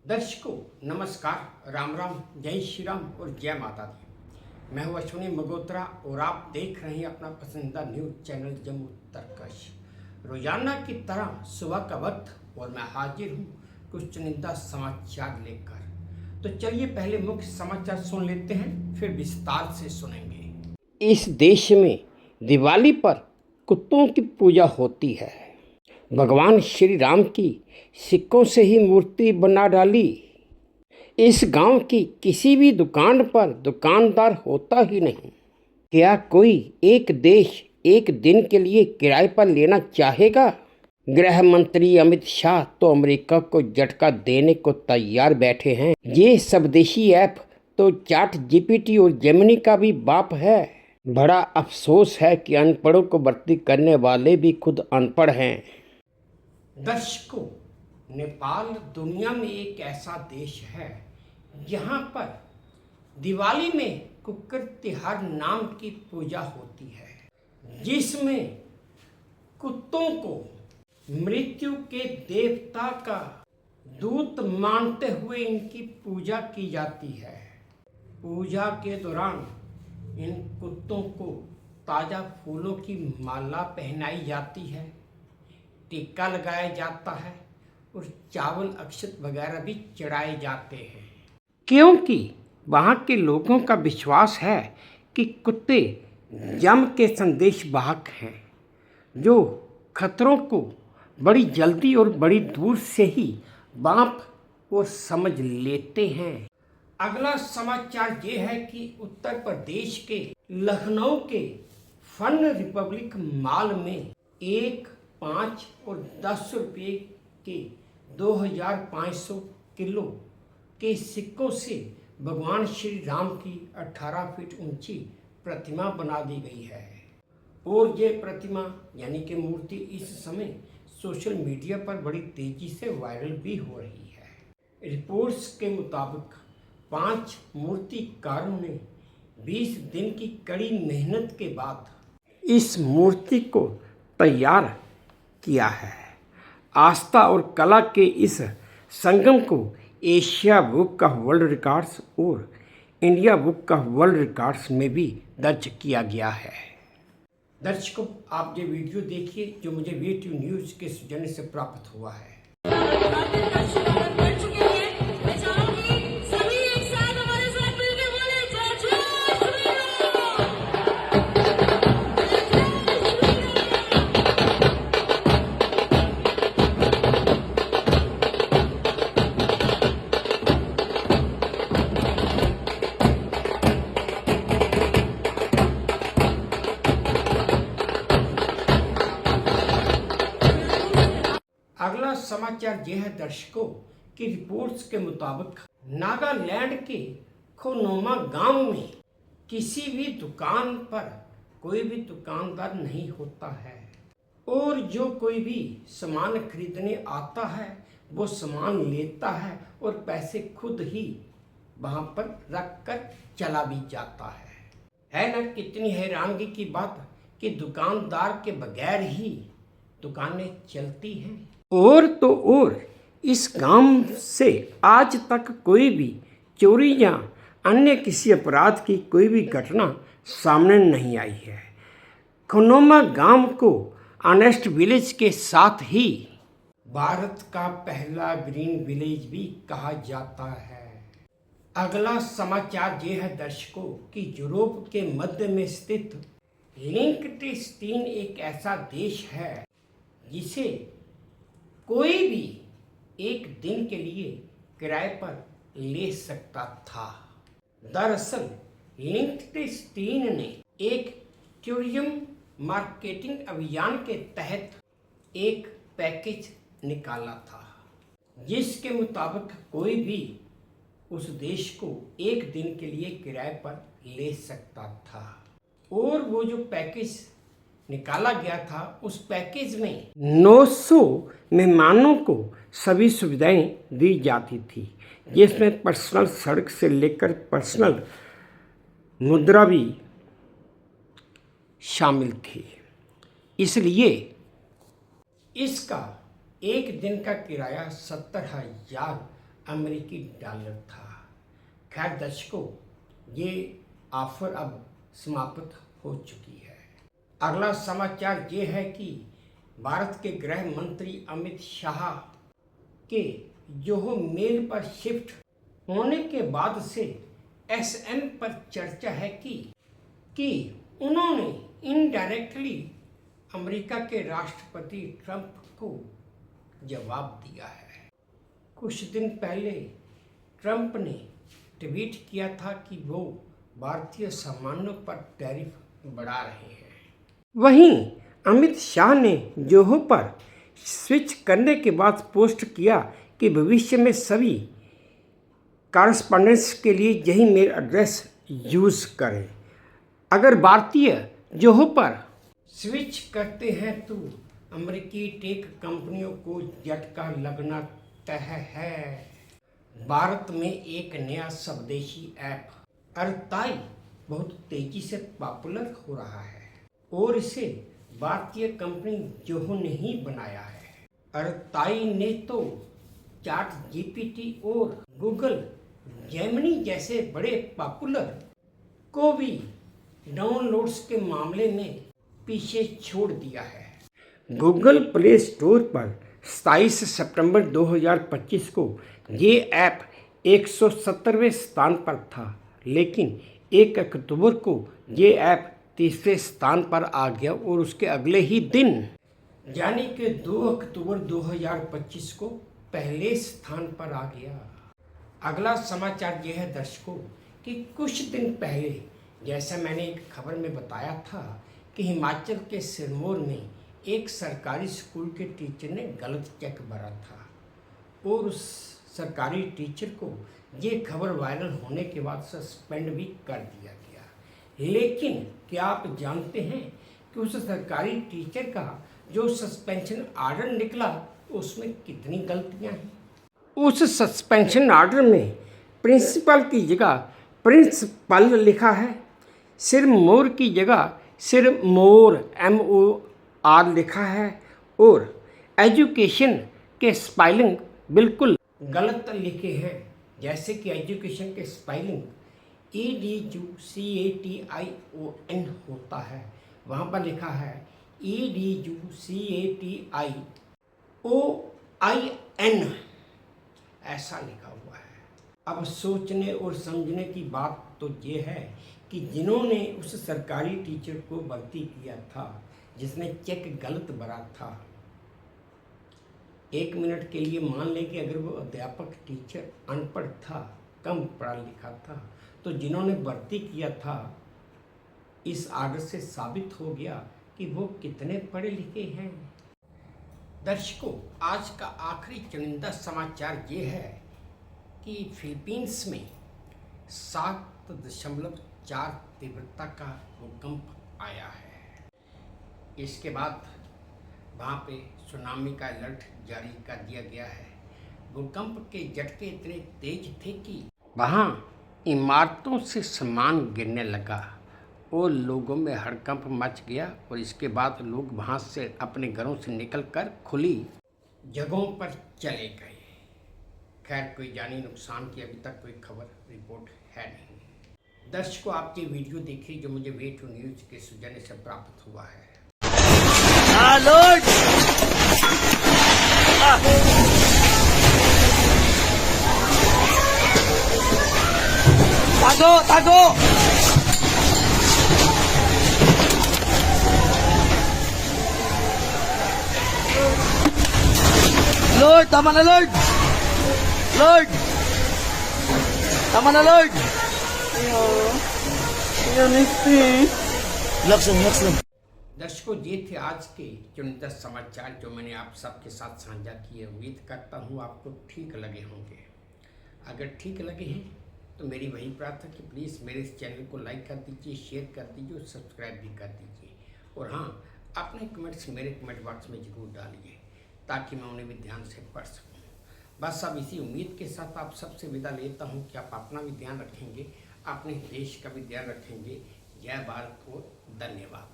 दर्शकों नमस्कार, राम राम, जय श्री राम और जय माता दी। मैं हूँ अश्विनी मगोत्रा और आप देख रहे हैं अपना पसंदीदा न्यूज़ चैनल जम्मू तरकश। रोजाना की तरह सुबह का वक्त और मैं हाजिर हूँ कुछ चुनिंदा समाचार लेकर। तो चलिए पहले मुख्य समाचार सुन लेते हैं, फिर विस्तार से सुनेंगे। इस देश में दिवाली पर कुत्तों की पूजा होती है। भगवान श्री राम की सिक्कों से ही मूर्ति बना डाली। इस गांव की किसी भी दुकान पर दुकानदार होता ही नहीं। क्या कोई एक देश एक दिन के लिए किराए पर लेना चाहेगा? गृह मंत्री अमित शाह तो अमेरिका को झटका देने को तैयार बैठे हैं। ये स्वदेशी ऐप तो चैट जीपीटी और जेमिनी का भी बाप है। बड़ा अफसोस है कि अनपढ़ों को भर्ती करने वाले भी खुद अनपढ़ हैं। दर्शकों, नेपाल दुनिया में एक ऐसा देश है जहाँ पर दिवाली में कुक्कुर तिहार नाम की पूजा होती है, जिसमें कुत्तों को मृत्यु के देवता का दूत मानते हुए इनकी पूजा की जाती है। पूजा के दौरान इन कुत्तों को ताज़ा फूलों की माला पहनाई जाती है, टीका लगाया जाता है और चावल अक्षत वगैरह भी चढ़ाए जाते हैं, क्योंकि वहाँ के लोगों का विश्वास है कि कुत्ते यम के संदेश वाहक हैं जो खतरों को बड़ी जल्दी और बड़ी दूर से ही भांप और समझ लेते हैं। अगला समाचार ये है कि उत्तर प्रदेश के लखनऊ के फन रिपब्लिक मॉल में 1, 5 और 10 रुपये के 2500 किलो के सिक्कों से भगवान श्री राम की 18 फीट ऊंची प्रतिमा बना दी गई है और ये प्रतिमा यानी कि मूर्ति इस समय सोशल मीडिया पर बड़ी तेजी से वायरल भी हो रही है। रिपोर्ट्स के मुताबिक 5 मूर्तिकारों ने 20 दिन की कड़ी मेहनत के बाद इस मूर्ति को तैयार किया है। आस्था और कला के इस संगम को एशिया बुक का वर्ल्ड रिकॉर्ड्स और इंडिया बुक का वर्ल्ड रिकॉर्ड्स में भी दर्ज किया गया है। दर्शकों, आप ये वीडियो देखिए जो मुझे वीटू न्यूज़ के सौजन्य से प्राप्त हुआ है। अगला समाचार यह है दर्शकों कि रिपोर्ट्स के मुताबिक नागालैंड के खोनोमा गांव में किसी भी दुकान पर कोई भी दुकानदार नहीं होता है और जो कोई भी सामान खरीदने आता है वो सामान लेता है और पैसे खुद ही वहां पर रख कर चला भी जाता है ना। कितनी हैरानगी की बात कि दुकानदार के बगैर ही दुकानें चलती हैं। और तो और इस गांव से आज तक कोई भी चोरी या अन्य किसी अपराध की कोई भी घटना सामने नहीं आई है। खोनोमा गांव को ऑनेस्ट विलेज के साथ ही भारत का पहला ग्रीन विलेज भी कहा जाता है। अगला समाचार ये है दर्शकों कि यूरोप के मध्य में स्थित लिंकटेनस्टीन एक ऐसा देश है जिसे कोई भी एक दिन के लिए किराए पर ले सकता था। दरअसल लिंकटेनस्टीन ने एक टूरिज्म मार्केटिंग अभियान के तहत एक पैकेज निकाला था जिसके मुताबिक कोई भी उस देश को एक दिन के लिए किराए पर ले सकता था और वो जो पैकेज निकाला गया था उस पैकेज में 900 मेहमानों को सभी सुविधाएं दी जाती थी, जिसमें पर्सनल सड़क से लेकर पर्सनल मुद्रा भी शामिल थी। इसलिए इसका एक दिन का किराया 70,000 अमेरिकी डॉलर था। खैर दर्शकों, ये ऑफर अब समाप्त हो चुकी है। अगला समाचार ये है कि भारत के गृह मंत्री अमित शाह के जोहो मेल पर शिफ्ट होने के बाद से एसएम पर चर्चा है कि उन्होंने इनडायरेक्टली अमेरिका के राष्ट्रपति ट्रंप को जवाब दिया है। कुछ दिन पहले ट्रंप ने ट्वीट किया था कि वो भारतीय सामानों पर टैरिफ बढ़ा रहे हैं। वहीं अमित शाह ने जोहो पर स्विच करने के बाद पोस्ट किया कि भविष्य में सभी कॉरेस्पॉन्डेंस के लिए यही मेल एड्रेस यूज़ करें। अगर भारतीय जोहो पर स्विच करते हैं तो अमेरिकी टेक कंपनियों को झटका लगना तय है। भारत में एक नया स्वदेशी ऐप अरताई बहुत तेजी से पॉपुलर हो रहा है और इसे भारतीय कंपनी जोहो ने ही बनाया है। अरताई ने तो चैट जीपीटी और गूगल जेमिनी जैसे बड़े पॉपुलर को भी डाउनलोड्स के मामले में पीछे छोड़ दिया है। गूगल प्ले स्टोर पर 27 सितंबर 2025 को ये ऐप 170वें स्थान पर था, लेकिन 1 अक्टूबर को ये ऐप तीसरे स्थान पर आ गया और उसके अगले ही दिन यानी कि 2 अक्टूबर 2025 को पहले स्थान पर आ गया। अगला समाचार यह है दर्शकों कि कुछ दिन पहले जैसा मैंने एक खबर में बताया था कि हिमाचल के सिरमौर में एक सरकारी स्कूल के टीचर ने गलत चेक भरा था और उस सरकारी टीचर को ये खबर वायरल होने के बाद सस्पेंड भी कर दिया गया। लेकिन क्या आप जानते हैं कि उस सरकारी टीचर का जो सस्पेंशन ऑर्डर निकला उसमें कितनी गलतियां हैं? उस सस्पेंशन ऑर्डर में प्रिंसिपल की जगह प्रिंसिपल लिखा है, सिरमौर की जगह सिरमौर MOR लिखा है और एजुकेशन के स्पेलिंग बिल्कुल गलत लिखे हैं। जैसे कि एजुकेशन के स्पेलिंग EDUCATION होता है, वहाँ पर लिखा है EDUCATIOIN, ऐसा लिखा हुआ है। अब सोचने और समझने की बात तो ये है कि जिन्होंने उस सरकारी टीचर को भर्ती किया था जिसने चेक गलत भरा था, 1 मिनट के लिए मान लें कि अगर वो अध्यापक टीचर अनपढ़ था, कम पढ़ा लिखा था, तो जिन्होंने भर्ती किया था इस आर्डर से साबित हो गया कि वो कितने पढ़े लिखे हैं। दर्शकों, आज का आखिरी चुनिंदा समाचार ये है कि फिलीपींस में 7.4 तीव्रता का भूकंप आया है। इसके बाद वहाँ पे सुनामी का अलर्ट जारी कर दिया गया है। भूकंप के झटके इतने तेज थे कि वहाँ इमारतों से सामान गिरने लगा और लोगों में हड़कंप मच गया और इसके बाद लोग वहाँ से अपने घरों से निकलकर खुली जगहों पर चले गए। खैर, कोई जानी नुकसान की अभी तक कोई खबर रिपोर्ट है नहीं। दर्शकों, आप ये वीडियो देखिए जो मुझे वे टू न्यूज के सौजन्य से प्राप्त हुआ है। Lord! Tago! Tago! Lord! Tama na, Lord! Lord! Tama na, Lord! Relax lang. दर्शकों, ये थे आज के चुनिंदा समाचार जो मैंने आप सबके साथ साझा किए। उम्मीद करता हूँ आपको ठीक लगे होंगे। अगर ठीक लगे हैं तो मेरी वही प्रार्थना कि प्लीज़ मेरे इस चैनल को लाइक कर दीजिए, शेयर कर दीजिए और सब्सक्राइब भी कर दीजिए। और हाँ, अपने कमेंट्स मेरे कमेंट बॉक्स में ज़रूर डालिए ताकि मैं उन्हें भी ध्यान से पढ़ सकूँ। बस अब इसी उम्मीद के साथ आप सबसे विदा लेता हूँ कि आप अपना भी ध्यान रखेंगे, अपने देश का भी ध्यान रखेंगे। जय भारत और धन्यवाद।